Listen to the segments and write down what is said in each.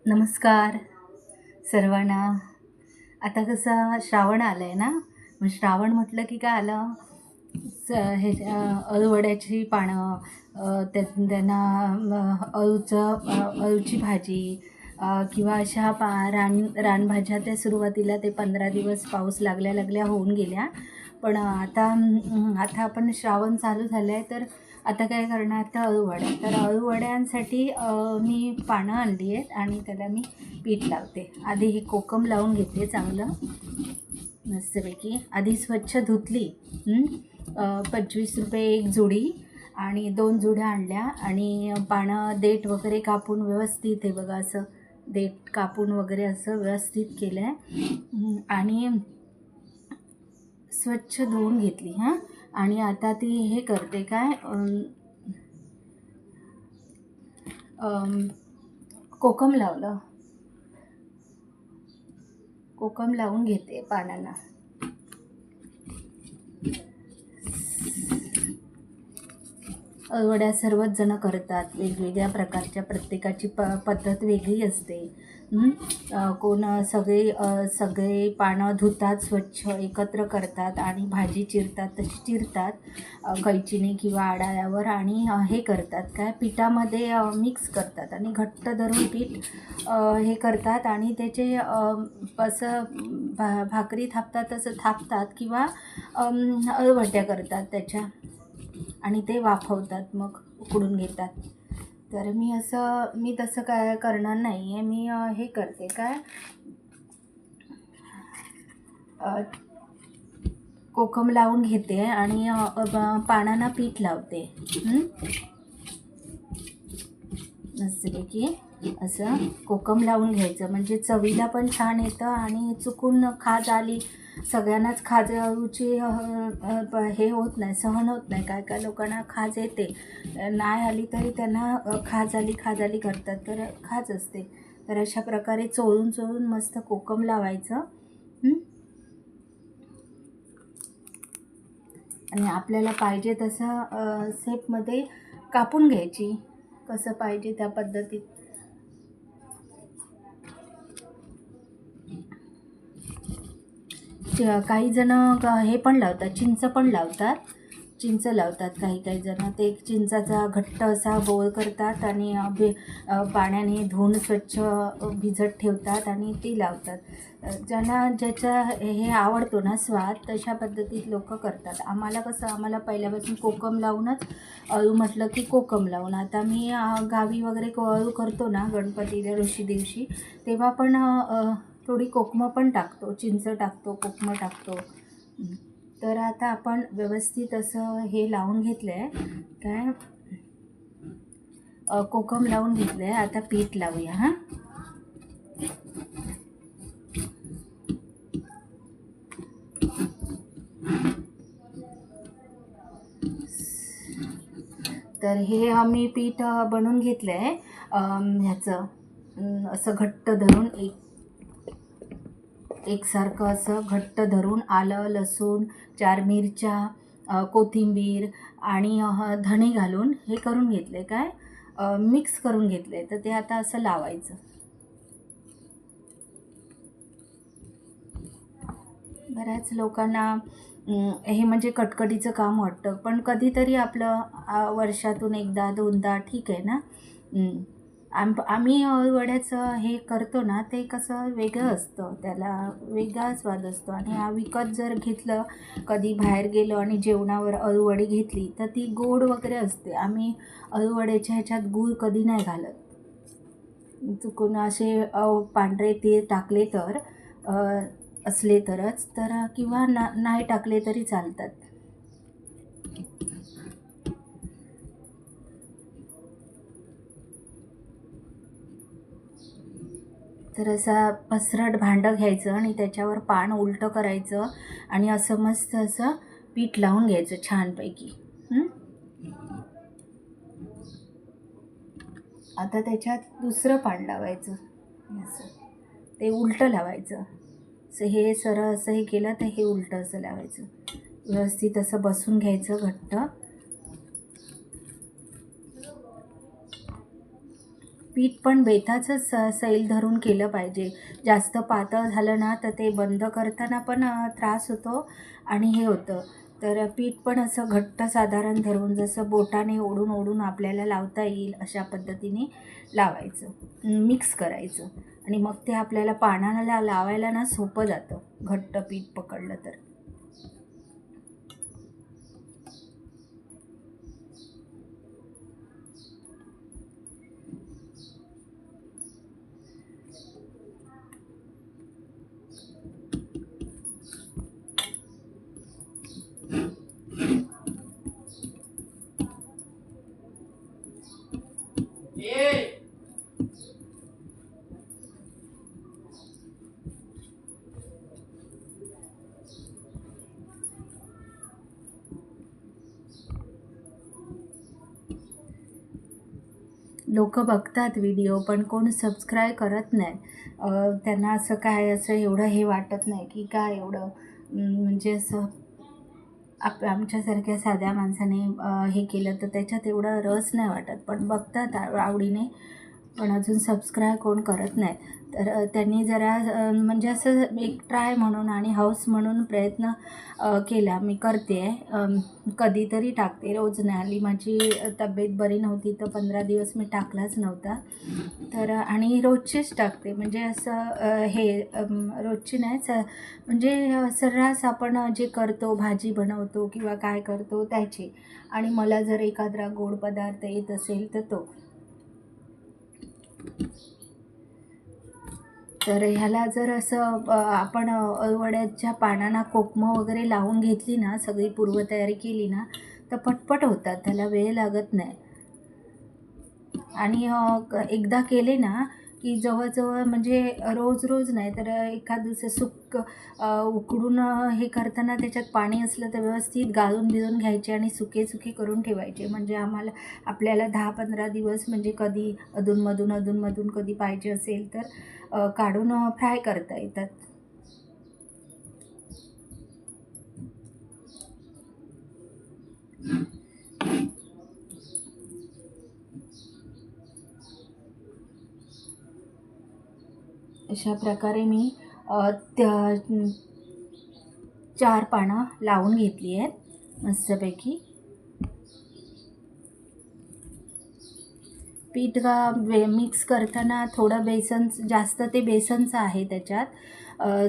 नमस्कार सर्वांना. आता कसं श्रावण आलं आहे ना, मग श्रावण म्हटलं की काय आलं, हे अळूवड्याची पानं, त्यांना अळूची भाजी, किंवा अशा रानभाज्या त्या सुरुवातीला ते 15 दिवस पाऊस लागल्या लागल्या होऊन गेल्या. पण आता आपण श्रावण चालू झालं आहे, तर आता काय करणार तर अळूवड्या. तर अळूवड्यांसाठी मी पानं आणली आहेत आणि त्याला मी पीठ लावते. आधी हे कोकम लावून घेते चांगलं मस्तपैकी. आधी स्वच्छ धुतली. 25 रुपये एक जुडी आणि 2 जुड्या आणल्या आणि पानं देठ वगैरे कापून व्यवस्थित, हे बघा असं देठ कापून वगैरे असं व्यवस्थित केलं आहे आणि स्वच्छ धुवून घेतली. आणि आता ती हे करते काय, कोकम लावून घेते पानांना. अळूवड्या सर्वच जण करतात, वेगवेगळ्या प्रकारच्या, प्रत्येकाची पद्धत वेगळी असते. कोण सगळे पानं धुतात, स्वच्छ एकत्र करतात आणि भाजी चिरतात तशी चिरतात कैचीने किंवा आडाळ्यावर, आणि हे करतात काय, पिठामध्ये मिक्स करतात आणि घट्ट धरून पीठ हे करतात आणि त्याचे असं भाकरी थापतात तसं थापतात किंवा अळूवड्या करतात त्याच्या, आणि ते वाफवतात, मग उकडून घेतात. तर मी तसं काय करणार नाही आहे. मी हे करते काय, कोकम लावून घेते आणि पानांना पीठ लावते मस्तपैकी. असं कोकम लावून घ्यायचं म्हणजे चवीला पण छान येतं आणि चुकून खाज आली, सगळ्यांनाच खाजची हे होत नाही, सहन होत नाही. काय काय लोकांना खाज येते, नाही आली तरी त्यांना खाज आली करतात, तर खाज असते. तर अशा प्रकारे चोळून मस्त कोकम लावायचं आणि आपल्याला पाहिजे तसं शेपमध्ये कापून घ्यायची, कसं पाहिजे त्या पद्धतीत. काही जण हे पण लावतात, चिंच लावतात काही जण. ते चिंचाचा घट्ट असा गोळ करतात आणि पाण्याने धुवून स्वच्छ भिजत ठेवतात आणि ती लावतात. ज्याचा हे आवडतो ना स्वाद, तशा पद्धतीत लोक करतात. आम्हाला पहिल्यापासून कोकम लावूनच, अळू म्हटलं की कोकम लावून. आता मी गावी वगैरे अळू करतो ना गणपतीच्या दिवशी, तेव्हा पण थोडी कोकमं पण टाकतो, चिंच टाकतो, कोकमं टाकतो. तर आता आपण व्यवस्थित असं हे लावून घेतलं आहे काय, कोकम लावून घेतलं आहे. आता पीठ लावूया. तर हे आम्ही पीठ बनवून घेतलं आहे ह्याचं, असं घट्ट धरून एकसारखं असं घट्ट धरून, आलं, लसूण, 4 मिरच्या, कोथिंबीर आणि धणे घालून हे करून घेतले काय, मिक्स करून घेतले. तर ते आता असं लावायचं. बऱ्याच लोकांना हे म्हणजे कटकटीचं काम वाटतं, पण कधीतरी आपलं वर्षातून एकदा दोनदा ठीक आहे ना. आम्ही वड्याचं हे करतो ना, ते कसं वेगळं असतं, त्याला वेगळा स्वाद असतो. आणि विकत जर घेतलं, कधी बाहेर गेलो आणि जेवणावर अळूवडी घेतली, तर ती गोड वगैरे असते. आम्ही अळूवड्याच्या ह्याच्यात गूळ कधी नाही घालत. चुकून असे पांढरे तीळ टाकले तर असले तरच, तर किंवा नाही टाकले तरी चालतात. तर असा पसरट भांडं घ्यायचं आणि त्याच्यावर पान उलटं करायचं आणि असं मस्त असं पीठ लावून घ्यायचं छानपैकी. आता त्याच्यात दुसरं पान लावायचं, असं ते उलटं लावायचं. असं हे सरळ असं हे केलं तर हे उलटं असं लावायचं. व्यवस्थित असं बसून घ्यायचं घट्ट. पीठ पण बेताचंच सैल धरून केलं पाहिजे. जास्त पातळ झालं ना तर ते बंद करताना पण त्रास होतो आणि हे होतं. तर पीठ पण असं घट्ट साधारण धरून जसं बोटाने ओढून ओढून आपल्याला लावता येईल अशा पद्धतीने लावायचं, मिक्स करायचं आणि मग ते आपल्याला पानाला लावायला ना सोपं जातं घट्ट पीठ पकडलं तर. लोक बघतात व्हिडिओ पण कोण सबस्क्राईब करत नाही. त्यांना असं काय असं एवढं हे वाटत नाही की काय एवढं म्हणजे असं आमच्यासारख्या साध्या माणसाने हे केलं तर त्याच्यात एवढा रस नाही वाटत, पण बघतात आवडीने, पण अजून सबस्क्राईब कोण करत नाही. तर त्यांनी जरा म्हणजे असं एक ट्राय म्हणून आणि हौस म्हणून प्रयत्न केला. मी करते आहे, कधीतरी टाकते, रोज नाही. हल्ली माझी तब्येत बरी नव्हती तर 15 दिवस मी टाकलाच नव्हता. तर आणि रोजचीच टाकते, म्हणजे असं रोजची नाहीच, म्हणजे सर्रास आपण जे करतो, भाजी बनवतो किंवा काय करतो त्याची. आणि मला जर एखादा गोड पदार्थ येत असेल तर तो. तर ह्याला जर असं आपण अळूवड्याच्या पानांना कोकमं वगैरे लावून घेतली ना, सगळी पूर्वतयारी केली ना, तर पटपट होतात, त्याला वेळ लागत नाही. आणि एकदा केले ना की जवळजवळ म्हणजे रोज रोज नाही तर एखाद दिवस उकडून हे करताना त्याच्यात पाणी असलं तर व्यवस्थित गाळून भिजून घ्यायचे आणि सुके करून ठेवायचे. म्हणजे आपल्याला 10-15 दिवस म्हणजे कधी अधूनमधून कधी पाहिजे असेल तर काढून फ्राय करता येतात. अशा प्रकारे मी 4 पानं लावून घेतली आहेत मस्तपैकी. पीठ मिक्स करताना थोडं जास्त ते बेसनचं आहे त्याच्यात.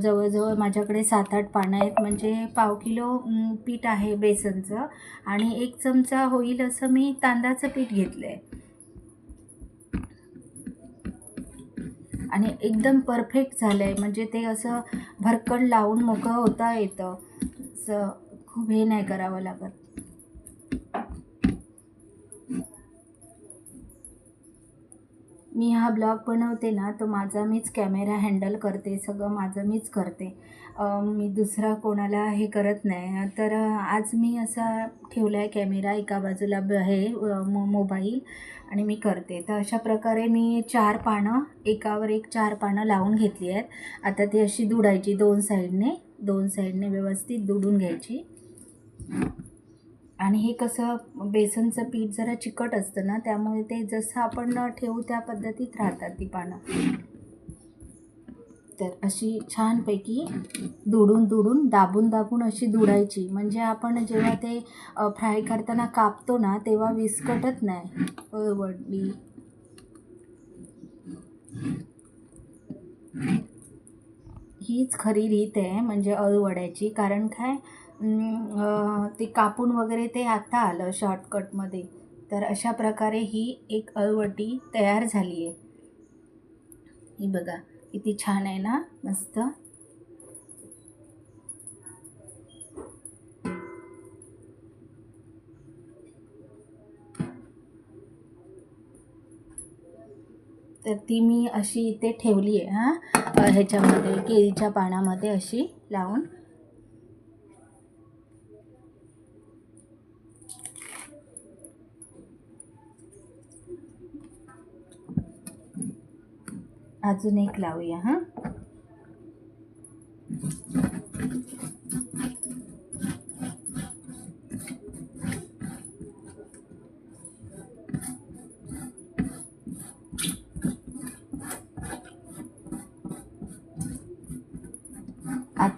जवळजवळ माझ्याकडे 7-8 पानं आहेत, म्हणजे पाव किलो पीठ आहे बेसनचं आणि 1 चमचा होईल असं मी तांदळाचं पीठ घेतलं आहे. आणि एकदम परफेक्ट झालं आहे, म्हणजे ते असं भरकन लावून मोकळं होता येतं, असं खूप हे नाही करावं लागत. मी हा ब्लॉग बनवते ना तो माझा मीच कॅमेरा हँडल करते, सगळं माझं मीच करते. मी दुसरा कोणाला हे करत नाही. तर आज मी असा ठेवला आहे कॅमेरा एका बाजूला मोबाईल आणि मी करते. तर अशा प्रकारे मी 4 पानं एकावर एक 4 पानं लावून घेतली आहेत. आता ती अशी दुडायची दोन साईडने व्यवस्थित दुडून घ्यायची. आणि हे कसं बेसनचं पीठ जरा चिकट असतं ना, त्यामुळे ते जसं आपण ठेवू त्या पद्धतीत राहतात ती पानं. तर अशी छानपैकी दुडून दाबून अशी दुडायची, म्हणजे आपण जेव्हा ते फ्राय करताना कापतो ना तेव्हा विस्कटत नाही अळूवडी. हीच खरी रीत आहे म्हणजे अळूवड्याची. कारण काय ते कापून वगैरे ते आता आलं शॉर्टकटमध्ये. तर अशा प्रकारे ही एक अळूवडी तयार झाली आहे. ही बघा किती छान आहे ना, मस्त. तर ती मी अशी इथे ठेवली आहे ह्याच्यामध्ये केळीच्या पानामध्ये अशी लावून. अजून एक लावूया हां.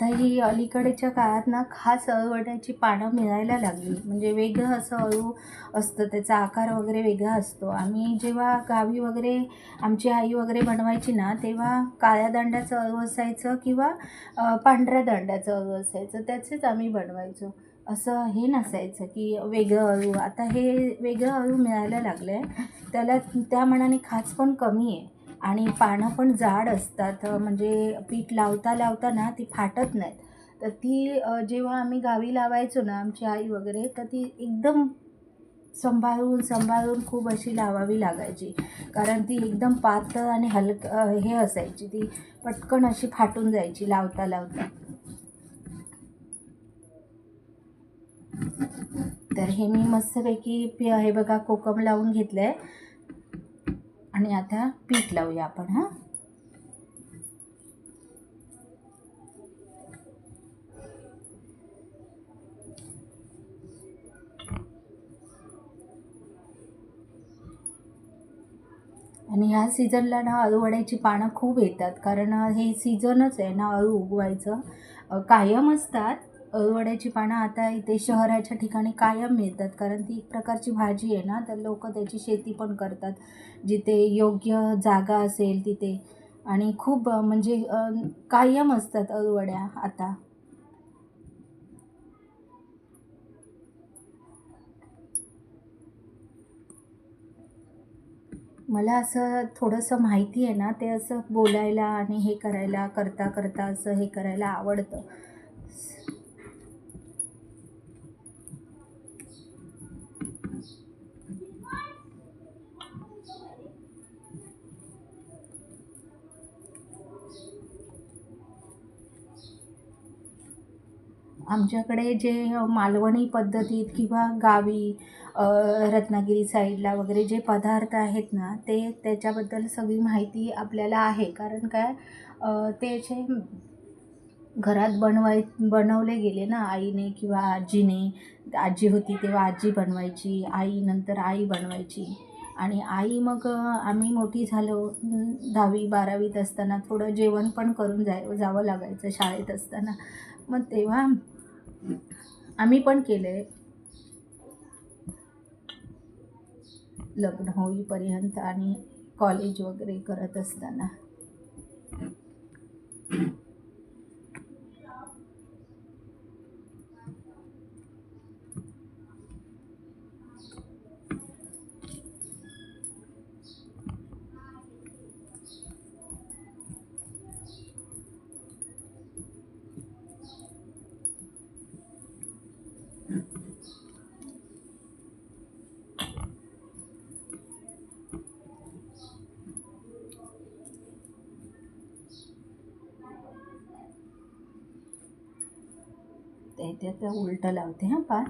ही अलीकडच्या काळात ना खास अळूवड्याची पानं मिळायला लागली. म्हणजे वेगळं असं अळू असतं, त्याचा आकार वगैरे वेगळा असतो. आम्ही जेव्हा गावी वगैरे आमची आई वगैरे बनवायची ना, तेव्हा काळ्या दांड्याचं अळू असायचं किंवा पांढऱ्या दांड्याचं अळू असायचं, त्याचेच आम्ही बनवायचो. असं हे नसायचं की वेगळं अळू. आता हे वेगळं अळू मिळायला लागलं आहे. त्याला त्या मानाने खास पण कमी आहे आणि पानं पण जाड असतात. म्हणजे पीठ लावता लावता ना ती फाटत नाहीत. तर ती जेव्हा आम्ही गावी लावायचो ना आमची आई वगैरे, तर ती एकदम सांभाळून सांभाळून खूप अशी लावावी लागायची. कारण ती एकदम पातळ आणि हे असायची, ती पटकन अशी फाटून जायची लावता लावता. तर हे मी मस्तपैकी हे बघा कोकम लावून घेतलं आहे आणि आता पीठ लावूया आपण. हां, आणि ह्या सीझनला ना अळूवड्याची पानं खूप येतात. कारण हे सीझनच आहे ना अळू उगवायचं. कायम असतात अळूवड्याची पानं. आता इथे शहराच्या ठिकाणी कायम मिळतात, कारण ती एक प्रकारची भाजी आहे ना, तर लोक त्याची शेती पण करतात जिथे योग्य जागा असेल तिथे. आणि खूप म्हणजे कायम असतात अळूवड्या आता. मला असं थोडंसं माहिती आहे ना, ते असं बोलायला आणि हे करायला, करता करता असं हे करायला आवडतं. आमच्याकडे जे मालवणी पद्धतीत किंवा गावी रत्नागिरी साईडला वगैरे जे पदार्थ आहेत ना, ते त्याच्याबद्दल सगळी माहिती आपल्याला आहे. कारण काय, ते असे घरात बनवले गेले ना आईने किंवा आजीने. आजी होती तेव्हा आजी बनवायची, आई नंतर आई बनवायची. आणि आई मग आम्ही मोठी झालो 10वी-12वीत असताना थोडं जेवण पण करून जावं लागायचं शाळेत असताना. मग तेव्हा आम्ही पण केलं आहे लग्न होईपर्यंत आणि कॉलेज वगैरे करत असताना. ते उलटं लावते हां पान.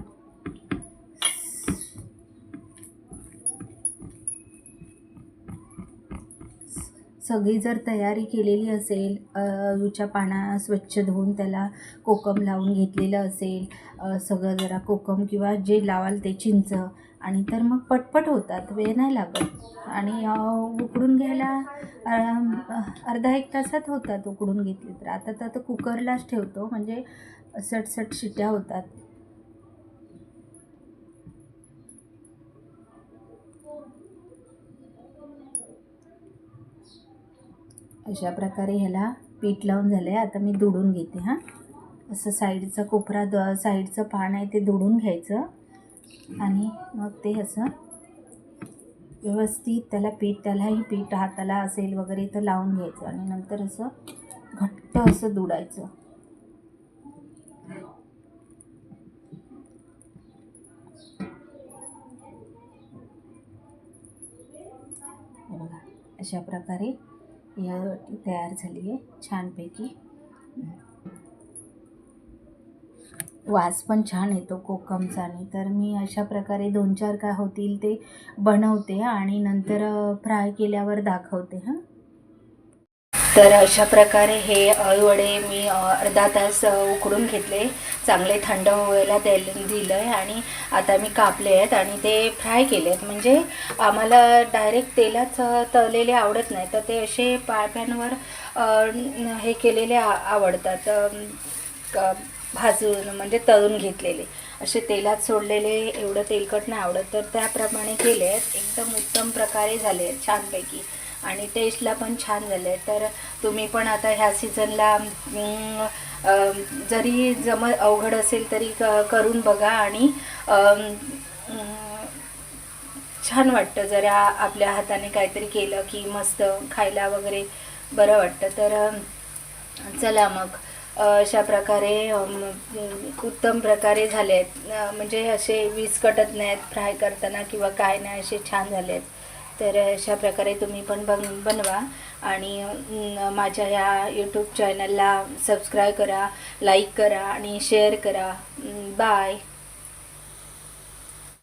सगळी जर तयारी केलेली असेल, अळूच्या पाना स्वच्छ धुवून त्याला कोकम लावून घेतलेलं असेल, सगळं जरा कोकम किंवा जे लावाल ते चिंच, आणि तर मग पटपट होतात, वेळ नाही लागत. आणि उकडून घ्यायला अर्धा एक तासात होतात उकडून घेतले तर. आता तर कुकरलाच ठेवतो, म्हणजे सटसट शिट्या होतात. अशा प्रकारे ह्याला पीठ लावून झालं आहे. आता मी दुडून घेते. हां, असं साईडचा कोपरा साईडचं पान आहे ते दुडून घ्यायचं आणि मग ते असं व्यवस्थित त्यालाही पीठ हाताला असेल वगैरे तर लावून घ्यायचं आणि नंतर असं घट्ट असं दुडायचं. बघा अशा प्रकारे या तयार झाली आहे छानपैकी. वास पण छान येतो कोकमचा. आणि तर मी अशा प्रकारे 2-4 काय होतील ते बनवते आणि नंतर फ्राय केल्यावर दाखवते. हां, तर अशा प्रकारे हे अळूवडे मी अर्धा तास उकडून घेतले, चांगले थंड व्हायला दिलं आहे आणि आता मी कापले आहेत आणि ते फ्राय केले आहेत. म्हणजे आम्हाला डायरेक्ट तेलात तळलेले आवडत नाही, तर ते असे पॅनवर हे केलेले आवडतात. भाजून म्हणजे तळून घेतलेले, असे तेलात सोडलेले एवढं तेलकट नाही आवडत, तर त्याप्रमाणे केले आहेत. एकदम उत्तम प्रकारे झाले आहेत छानपैकी आणि टेस्टला पण छान झाले. तर तुम्ही पण आता ह्या सीझनला जरी अवघड असेल तरी करून बघा आणि छान वाटतं जरा आपल्या हाताने काहीतरी केलं की मस्त खायला वगैरे बरं वाटतं. तर चला मग अशा प्रकारे उत्तम प्रकारे झाले आहेत, म्हणजे असे विस्कटत नाहीत फ्राय करताना किंवा काय नाही, असे छान झाले आहेत. तर अशा प्रकारे तुम्ही पण बनवा आणि माझ्या ह्या यूट्यूब चॅनलला सबस्क्राईब करा, लाईक करा आणि शेअर करा. बाय.